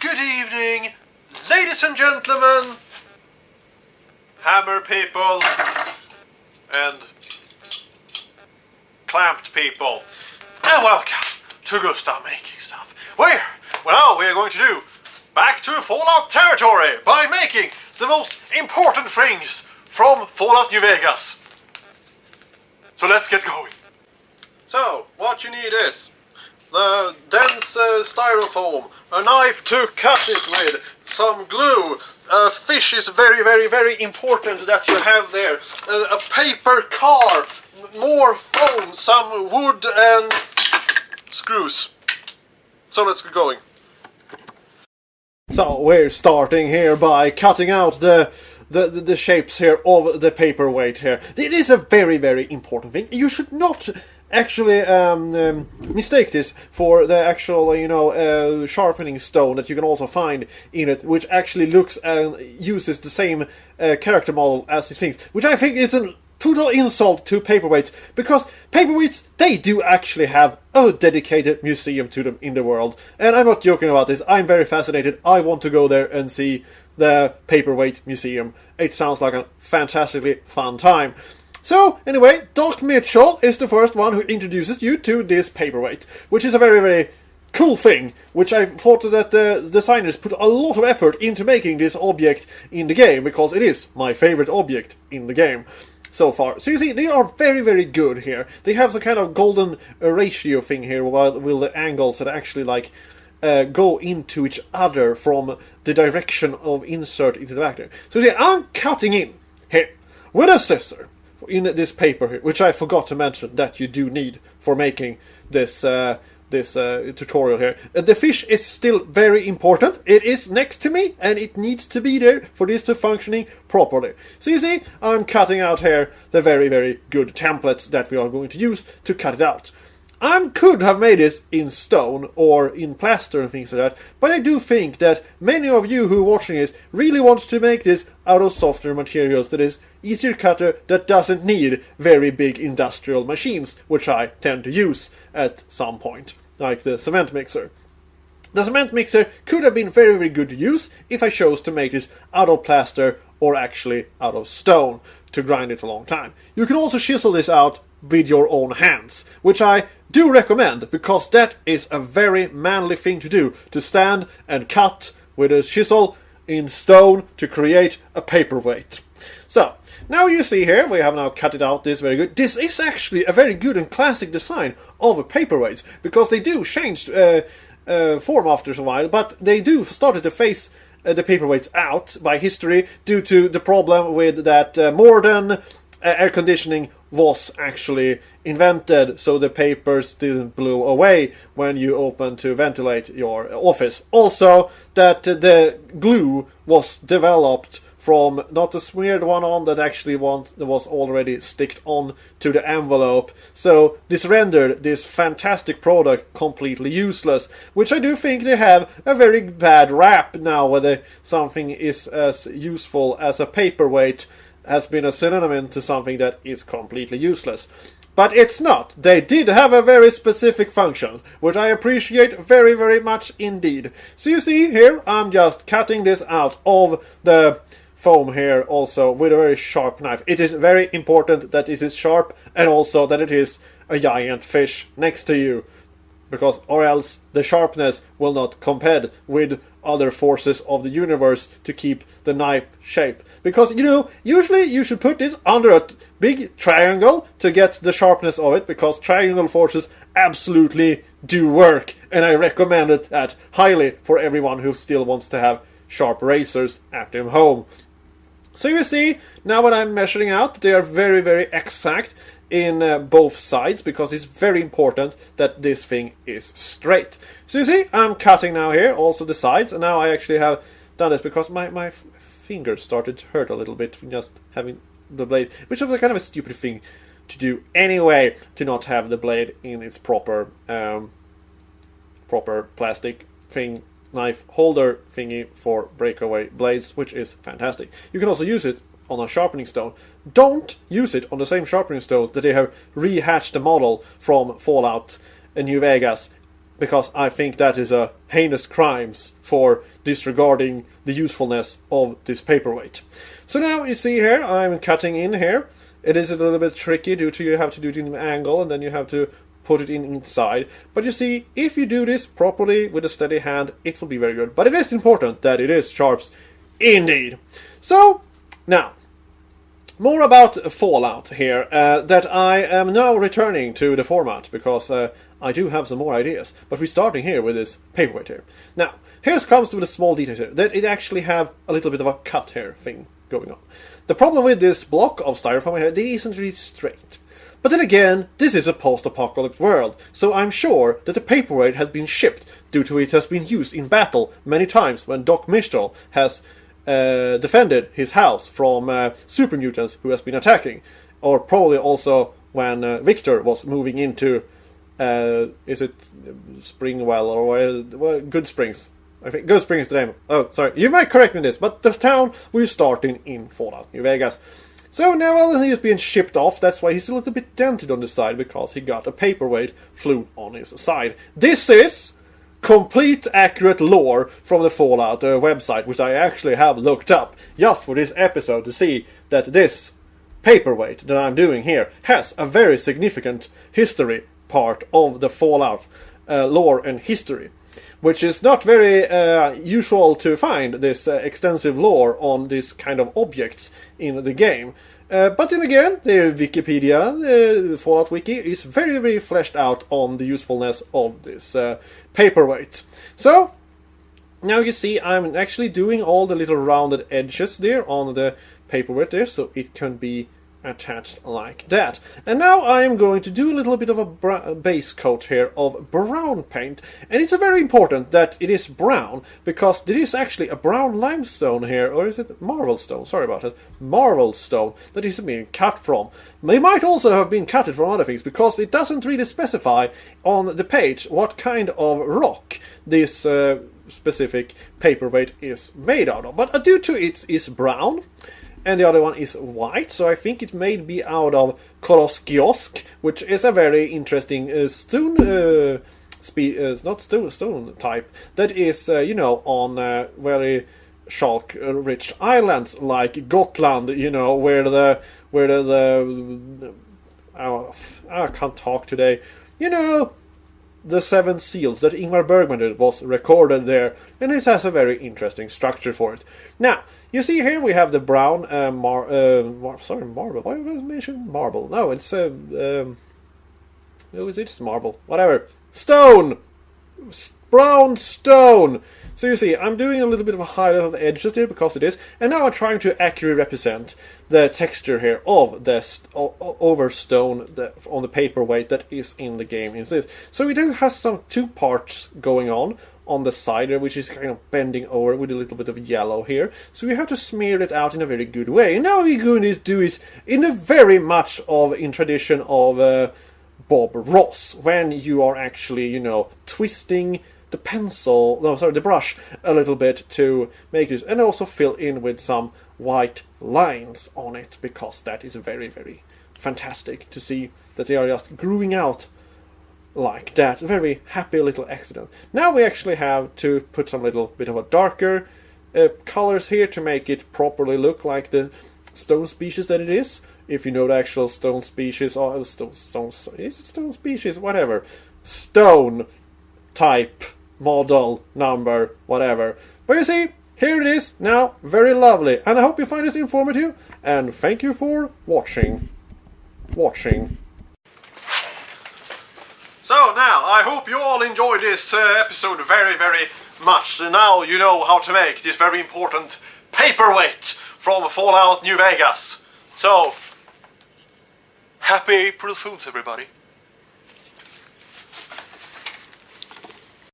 Good evening, ladies and gentlemen, hammer people, and clamped people, and welcome to Gustav Making Stuff, where, well, now we are going to do back to Fallout territory by making the most important things from Fallout New Vegas. So let's get going. So, what you need is the dense styrofoam, a knife to cut it with, some glue, a fish is very important that you have there, a paper car, more foam, some wood and screws. So let's get going. So we're starting here by cutting out the shapes here of the paperweight here. It is a very important thing. You should not actually mistake this for the actual sharpening stone that you can also find in it, which actually looks and uses the same character model as these things, which I think is a total insult to paperweights, because paperweights, they do actually have a dedicated museum to them in the world, and I'm not joking about this. I'm very fascinated. I want to go there and see the paperweight museum. It sounds like a fantastically fun time. So, anyway, Doc Mitchell is the first one who introduces you to this paperweight, which is a very cool thing, which I thought that the designers put a lot of effort into making this object in the game, because it is my favorite object in the game so far. So you see, they are very good here. They have some kind of golden ratio thing here, with the angles that actually go into each other from the direction of insert into the back there. So yeah, I'm cutting in here with a scissor in this paper here, which I forgot to mention that you do need for making this tutorial here. The fish is still very important. It is next to me and it needs to be there for this to functioning properly. So you see, I'm cutting out here the very good templates that we are going to use to cut it out. I could have made this in stone or in plaster and things like that, but I do think that many of you who are watching this really wants to make this out of softer materials that is easier cutter, that doesn't need very big industrial machines, which I tend to use at some point, like the cement mixer. The cement mixer could have been very good to use if I chose to make this out of plaster or actually out of stone to grind it a long time. You can also chisel this out with your own hands, which I do recommend, because that is a very manly thing to do, to stand and cut with a chisel in stone to create a paperweight. So, now you see here, we have now cut it out, this very good. This is actually a very good and classic design of paperweights, because they do change form after a while, but they do started to phase the paperweights out by history due to the problem with that modern air conditioning was actually invented, so the papers didn't blow away when you open to ventilate your office. Also, that the glue was developed from not the smeared one on, that actually was already sticked on to the envelope. So this rendered this fantastic product completely useless, which I do think they have a very bad rap now, whether something is as useful as a paperweight has been a synonym to something that is completely useless. But it's not. They did have a very specific function, which I appreciate very much indeed. So you see here, I'm just cutting this out of the foam here also with a very sharp knife. It is very important that it is sharp, and also that it is a giant fish next to you, because or else the sharpness will not compete with other forces of the universe to keep the knife shape. Because, usually you should put this under a big triangle to get the sharpness of it, because triangle forces absolutely do work, and I recommend it that highly for everyone who still wants to have sharp razors at their home. So you see, now when I'm measuring out, they are very exact in both sides, because it's very important that this thing is straight. So you see, I'm cutting now here also the sides, and now I actually have done this because my fingers started to hurt a little bit from just having the blade, which is kind of a stupid thing to do anyway, to not have the blade in its proper plastic thing, knife holder thingy for breakaway blades, which is fantastic. You can also use it on a sharpening stone. Don't use it on the same sharpening stone that they have rehatched the model from Fallout New Vegas because I think that is a heinous crime for disregarding the usefulness of this paperweight. So now you see here, I'm cutting in here. It is a little bit tricky due to you have to do it in an angle and then you have to put it in inside. But you see, if you do this properly with a steady hand, it will be very good. But it is important that it is sharps indeed. So, now, more about Fallout here, that I am now returning to the format, because I do have some more ideas. But we're starting here with this paperweight here. Now, here comes with a small detail here, that it actually have a little bit of a cut here thing going on. The problem with this block of styrofoam here, it isn't really straight. But then again, this is a post-apocalypse world, so I'm sure that the paperweight has been shipped due to it has been used in battle many times when Doc Mistral has defended his house from super mutants who has been attacking, or probably also when Victor was moving into is it Springwell or Good Springs? I think Good Springs is the name. Oh, sorry, you might correct me on this, but the town we're starting in Fallout New Vegas. So now while he is being shipped off, that's why he's a little bit dented on the side, because he got a paperweight flew on his side. This is complete accurate lore from the Fallout website, which I actually have looked up just for this episode to see that this paperweight that I'm doing here has a very significant history part of the Fallout lore and history, which is not very usual to find this extensive lore on this kind of objects in the game. But then again, the Wikipedia, the Fallout Wiki, is very, very fleshed out on the usefulness of this paperweight. So, now you see I'm actually doing all the little rounded edges there on the paperweight there, so it can be attached like that. And now I am going to do a little bit of a base coat here of brown paint, and it's very important that it is brown, because there is actually a brown limestone here, or is it marble stone? Sorry about it. Marble stone that is being cut from. They might also have been cut from other things, because it doesn't really specify on the page what kind of rock this specific paperweight is made out of. But due to it is brown, and the other one is white, so I think it may be out of Koloskiosk, which is a very interesting stone not stone type that is on very shark rich islands like Gotland, where I can't talk today, the Seven Seals that Ingmar Bergman did was recorded there, and it has a very interesting structure for it. Now, you see here we have the brown marble. Why did I mention marble? No, it's it's marble. Whatever. Stone! Brown stone! So you see, I'm doing a little bit of a highlight of the edges there because it is, and now I'm trying to accurately represent the texture here of the over stone on the paperweight that is in the game instead. So it has some two parts going on the side there, which is kind of bending over with a little bit of yellow here. So we have to smear it out in a very good way. And now what we're going to do is in a very much in tradition of Bob Ross, when you are actually, twisting the brush a little bit to make this, and also fill in with some white lines on it, because that is very, very fantastic to see that they are just growing out like that. Very happy little accident. Now we actually have to put some little bit of a darker colors here to make it properly look like the stone species that it is. If you know the actual stone species, or stone species, whatever, stone type, model, number, whatever. But you see, here it is now, very lovely, and I hope you find this informative, and thank you for watching. So now, I hope you all enjoyed this episode very, very much. And now you know how to make this very important paperweight from Fallout New Vegas. So, happy April Fools, everybody.